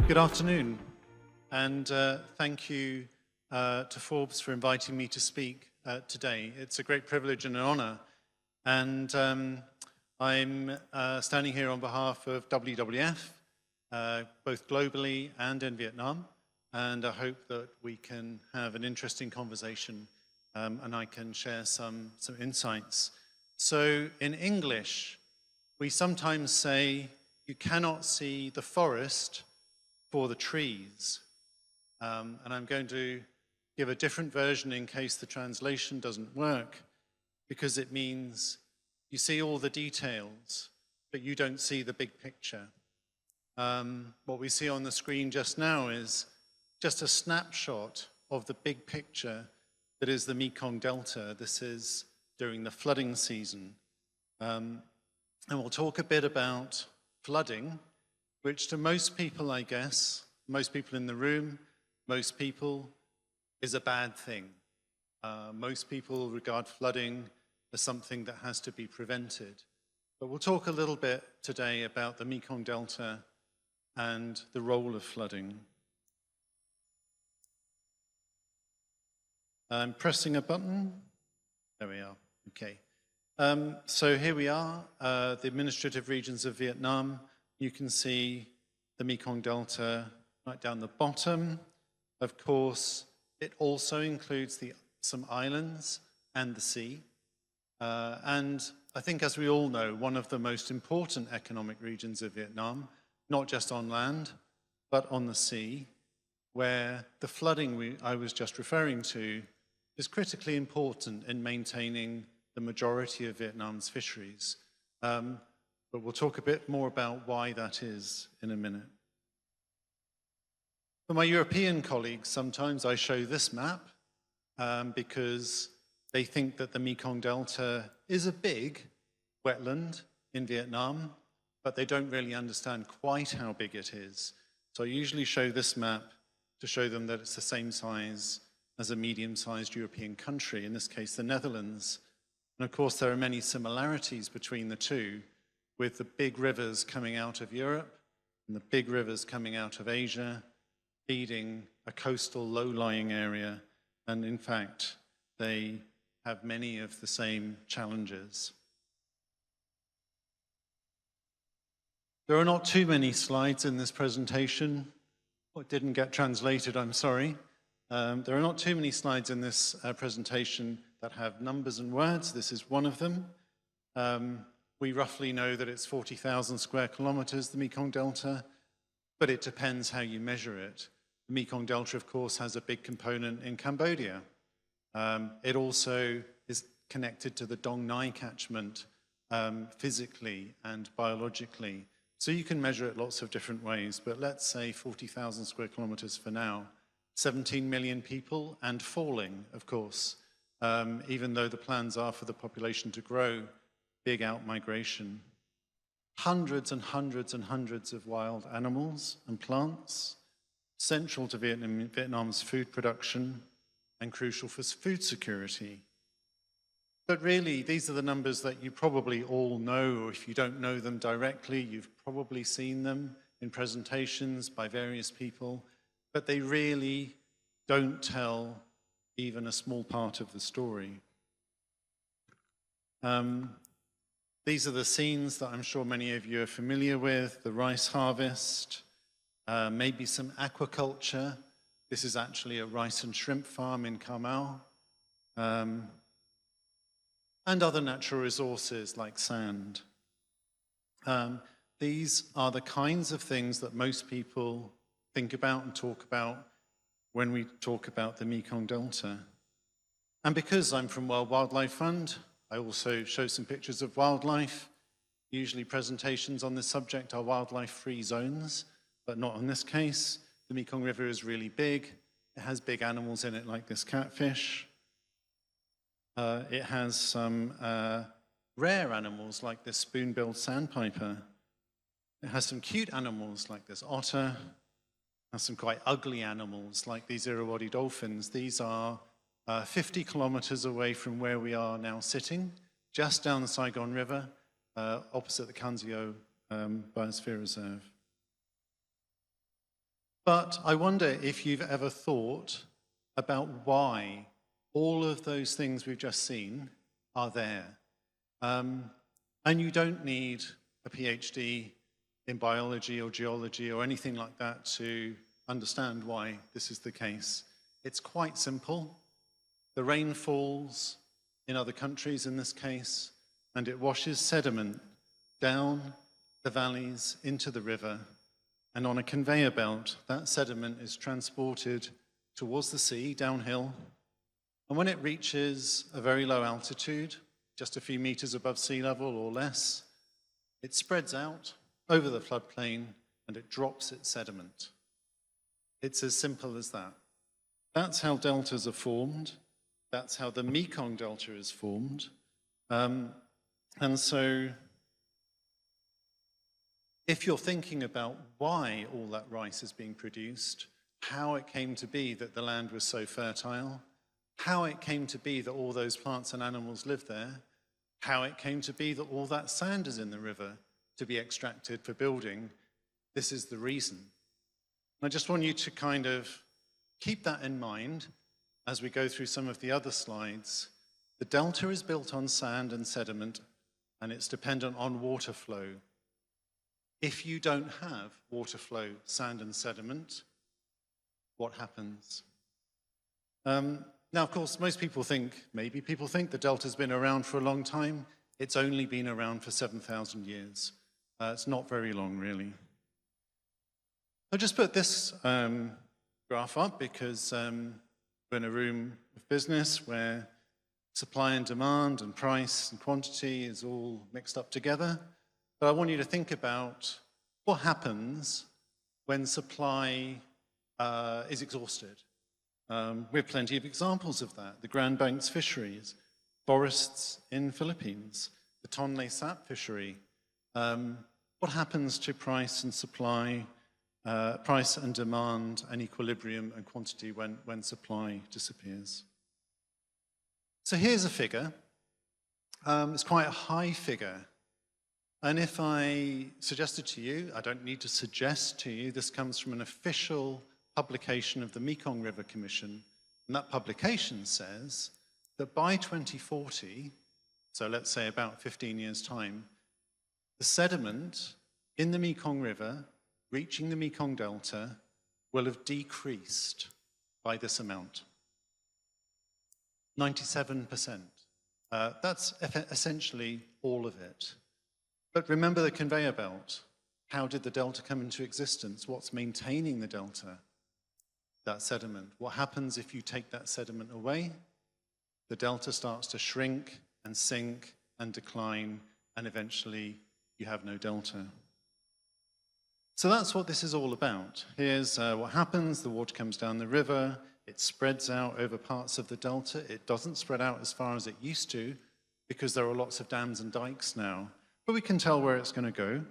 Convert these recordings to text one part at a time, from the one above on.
Good afternoon, and thank you to Forbes for inviting me to speak today. It's a great privilege and an honor, and I'm standing here on behalf of WWF, both globally and in Vietnam, and I hope that we can have an interesting conversation and I can share some insights. So in English, we sometimes say you cannot see the forest for the trees. And I'm going to give a different version in case the translation doesn't work, because it means you see all the details, but you don't see the big picture. What we see on the screen just now is just a snapshot of the big picture that is the Mekong Delta. This is during the flooding season. And we'll talk a bit about flooding, which to most people, I guess, most people in the room, most people, is a bad thing. Most people regard flooding as something that has to be prevented. But we'll talk a little bit today about the Mekong Delta and the role of flooding. I'm pressing a button. There we are. Okay. So here we are, the administrative regions of Vietnam. You can see the Mekong Delta right down the bottom. Of course, it also includes some islands and the sea. And I think, as we all know, one of the most important economic regions of Vietnam, not just on land, but on the sea, where the flooding I was just referring to is critically important in maintaining the majority of Vietnam's fisheries. But we'll talk a bit more about why that is in a minute. For my European colleagues, sometimes I show this map because they think that the Mekong Delta is a big wetland in Vietnam, but they don't really understand quite how big it is. So I usually show this map to show them that it's the same size as a medium-sized European country, in this case the Netherlands. And of course there are many similarities between the two, with the big rivers coming out of Europe and the big rivers coming out of Asia, feeding a coastal low-lying area, and in fact, they have many of the same challenges. There are not too many slides in this presentation. It didn't get translated, I'm sorry. There are not too many slides in this presentation that have numbers and words. This is one of them. We roughly know that it's 40,000 square kilometers, the Mekong Delta, but it depends how you measure it. The Mekong Delta, of course, has a big component in Cambodia. It also is connected to the Dong Nai catchment physically and biologically. So you can measure it lots of different ways, but let's say 40,000 square kilometers for now. 17 million people and falling, of course, even though the plans are for the population to grow. Big out-migration. Hundreds and hundreds and hundreds of wild animals and plants, central to Vietnam's food production and crucial for food security. But really, these are the numbers that you probably all know, or if you don't know them directly, you've probably seen them in presentations by various people, but they really don't tell even a small part of the story. These are the scenes that I'm sure many of you are familiar with, the rice harvest, maybe some aquaculture. This is actually a rice and shrimp farm in Cà Mau, and other natural resources like sand. These are the kinds of things that most people think about and talk about when we talk about the Mekong Delta. And because I'm from World Wildlife Fund, I also show some pictures of wildlife. Usually presentations on this subject are wildlife-free zones, but not in this case. The Mekong River is really big. It has big animals in it like this catfish. It has some rare animals like this spoon-billed sandpiper. It has some cute animals like this otter. It has some quite ugly animals like these Irrawaddy dolphins. These are 50 kilometers away from where we are now sitting, just down the Saigon River, opposite the Kanzio Biosphere Reserve. But I wonder if you've ever thought about why all of those things we've just seen are there. And you don't need a PhD in biology or geology or anything like that to understand why this is the case. It's quite simple. The rain falls in other countries in this case, and it washes sediment down the valleys into the river, and on a conveyor belt, that sediment is transported towards the sea, downhill, and when it reaches a very low altitude, just a few meters above sea level or less, it spreads out over the floodplain and it drops its sediment. It's as simple as that. That's how deltas are formed. That's how the Mekong Delta is formed. And so if you're thinking about why all that rice is being produced, how it came to be that the land was so fertile, how it came to be that all those plants and animals live there, how it came to be that all that sand is in the river to be extracted for building, this is the reason. And I just want you to kind of keep that in mind as we go through some of the other slides. The delta is built on sand and sediment, and it's dependent on water flow. If you don't have water flow, sand and sediment, what happens? Now, of course, most people think, maybe people think the delta's been around for a long time. It's only been around for 7,000 years. It's not very long, really. I'll just put this graph up because we're in a room of business where supply and demand and price and quantity is all mixed up together. But I want you to think about what happens when supply is exhausted. We have plenty of examples of that. The Grand Banks fisheries, forests in Philippines, the Tonle Sap fishery. What happens to price and supply, price and demand and equilibrium and quantity when supply disappears? So here's a figure. It's quite a high figure. And if I suggested to you, I don't need to suggest to you, this comes from an official publication of the Mekong River Commission, and that publication says that by 2040, so let's say about 15 years' time, the sediment in the Mekong River reaching the Mekong Delta will have decreased by this amount. 97%. That's essentially all of it. But remember the conveyor belt. How did the delta come into existence? What's maintaining the delta? That sediment. What happens if you take that sediment away? The delta starts to shrink and sink and decline, and eventually you have no delta. So that's what this is all about. Here's what happens. The water comes down the river. It spreads out over parts of the delta. It doesn't spread out as far as it used to because there are lots of dams and dikes now. But we can tell where it's going to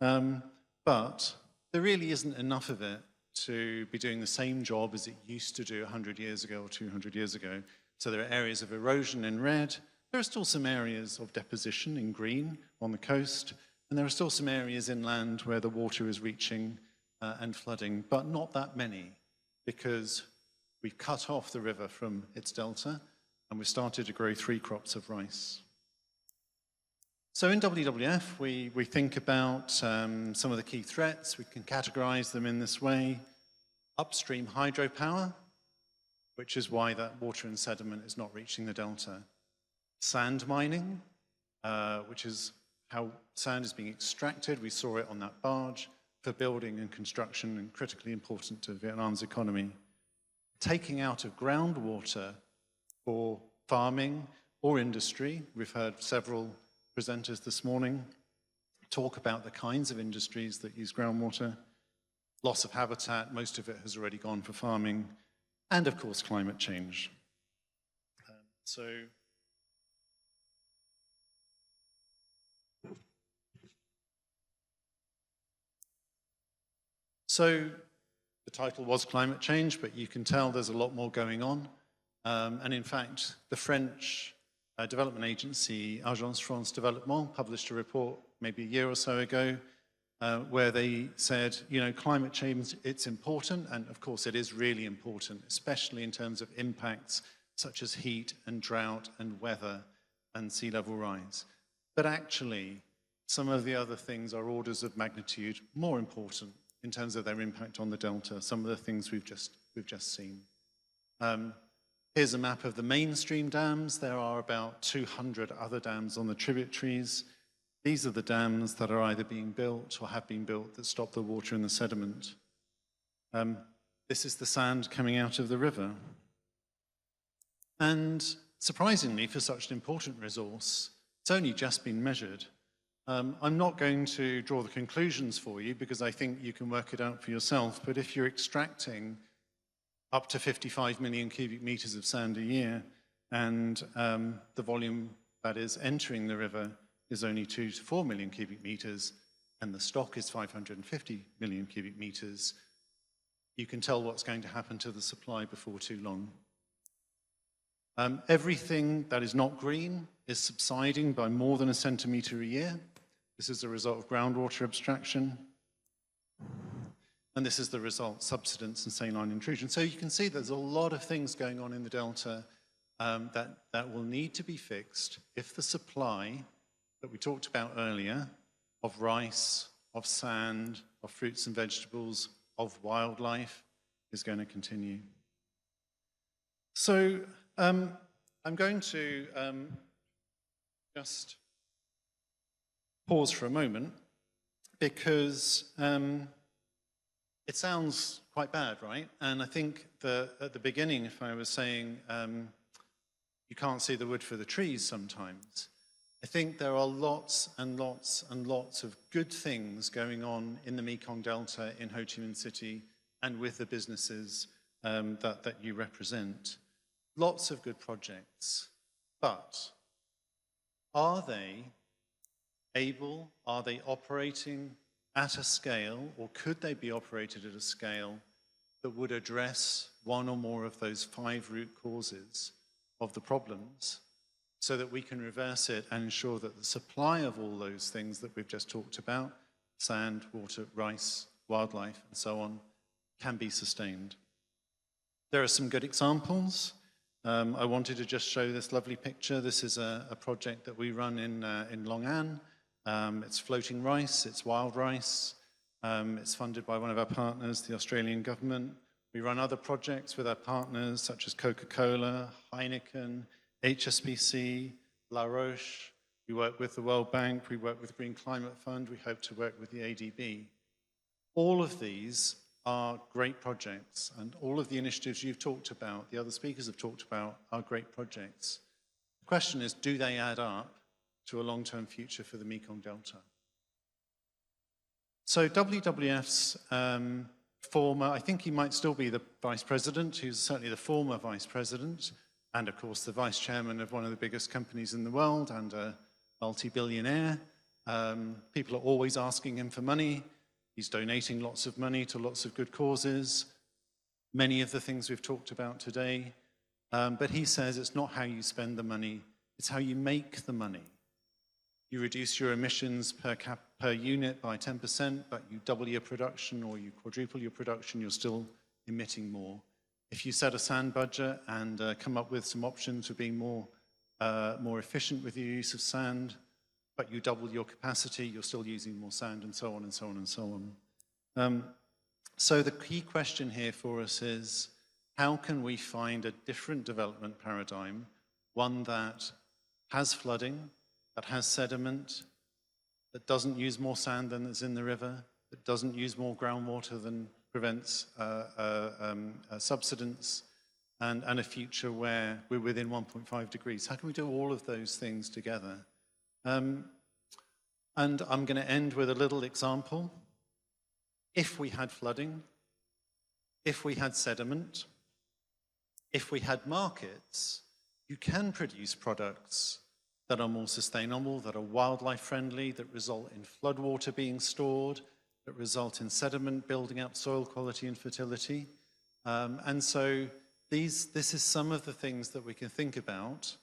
go. But there really isn't enough of it to be doing the same job as it used to do 100 years ago or 200 years ago. So there are areas of erosion in red. There are still some areas of deposition in green on the coast. And there are still some areas inland where the water is reaching and flooding, but not that many, because we've cut off the river from its delta and we've started to grow 3 crops of rice. So in WWF, we think about some of the key threats. We can categorize them in this way. Upstream hydropower, which is why that water and sediment is not reaching the delta. Sand mining, which is how sand is being extracted. We saw it on that barge for building and construction and critically important to Vietnam's economy. Taking out of groundwater for farming or industry. We've heard several presenters this morning talk about the kinds of industries that use groundwater. Loss of habitat, most of it has already gone for farming, and of course climate change. So the title was climate change, but you can tell there's a lot more going on. And in fact, the French development agency, Agence France Développement, published a report maybe a year or so ago where they said, climate change, it's important, and of course it is really important, especially in terms of impacts such as heat and drought and weather and sea level rise. But actually, some of the other things are orders of magnitude more important in terms of their impact on the delta, some of the things we've just seen. Here's a map of the mainstream dams. There are about 200 other dams on the tributaries. These are the dams that are either being built or have been built that stop the water and the sediment. This is the sand coming out of the river. And surprisingly, for such an important resource, it's only just been measured. I'm not going to draw the conclusions for you because I think you can work it out for yourself, but if you're extracting up to 55 million cubic meters of sand a year, and the volume that is entering the river is only 2 to 4 million cubic meters, and the stock is 550 million cubic meters, you can tell what's going to happen to the supply before too long. Everything that is not green is subsiding by more than a centimeter a year. This is a result of groundwater abstraction. And this is the result, subsidence and saline intrusion. So you can see there's a lot of things going on in the delta that will need to be fixed if the supply that we talked about earlier of rice, of sand, of fruits and vegetables, of wildlife is going to continue. So I'm going to just pause for a moment because it sounds quite bad, right? And I think at the beginning, if I was saying you can't see the wood for the trees sometimes, I think there are lots and lots and lots of good things going on in the Mekong Delta, in Ho Chi Minh City, and with the businesses that you represent. Lots of good projects, but are they operating at a scale, or could they be operated at a scale that would address one or more of those 5 root causes of the problems so that we can reverse it and ensure that the supply of all those things that we've just talked about, sand, water, rice, wildlife, and so on, can be sustained? There are some good examples. I wanted to just show this lovely picture. This is a project that we run in Long An. It's floating rice, it's wild rice. It's funded by one of our partners, the Australian government. We run other projects with our partners such as Coca-Cola, Heineken, HSBC, La Roche. We work with the World Bank, we work with the Green Climate Fund, we hope to work with the ADB. All of these are great projects, and all of the initiatives you've talked about, the other speakers have talked about, are great projects. The question is, do they add up to a long-term future for the Mekong Delta? So WWF's former, I think he might still be the vice president, who's certainly the former vice president, and of course the vice chairman of one of the biggest companies in the world and a multi-billionaire. People are always asking him for money. He's donating lots of money to lots of good causes, many of the things we've talked about today. But he says it's not how you spend the money, it's how you make the money. You reduce your emissions per unit by 10%, but you double your production or you quadruple your production, you're still emitting more. If you set a sand budget and come up with some options for being more efficient with your use of sand, but you double your capacity, you're still using more sand, and so on and so on and so on. So the key question here for us is, how can we find a different development paradigm, one that has flooding, that has sediment, that doesn't use more sand than is in the river, that doesn't use more groundwater than prevents subsidence, and a future where we're within 1.5 degrees. How can we do all of those things together? And I'm going to end with a little example. If we had flooding, if we had sediment, if we had markets, you can produce products that are more sustainable, that are wildlife friendly, that result in floodwater being stored, that result in sediment building up soil quality and fertility. And so this is some of the things that we can think about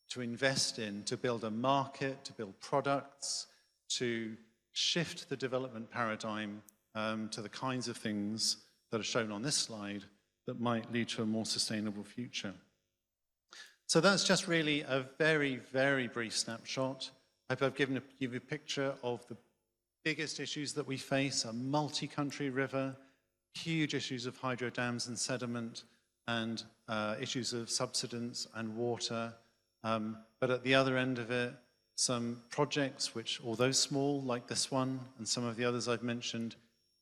to invest in, to build a market, to build products, to shift the development paradigm to the kinds of things that are shown on this slide that might lead to a more sustainable future. So that's just really a very, very brief snapshot. I hope I've given you a picture of the biggest issues that we face: a multi-country river, huge issues of hydro dams and sediment, and issues of subsidence and water. But at the other end of it, some projects which, although small, like this one, and some of the others I've mentioned,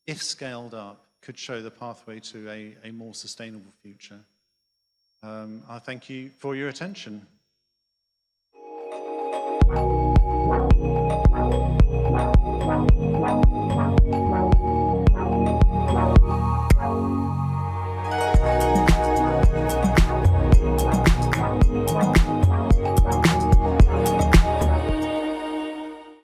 if scaled up, could show the pathway to a more sustainable future. I thank you for your attention.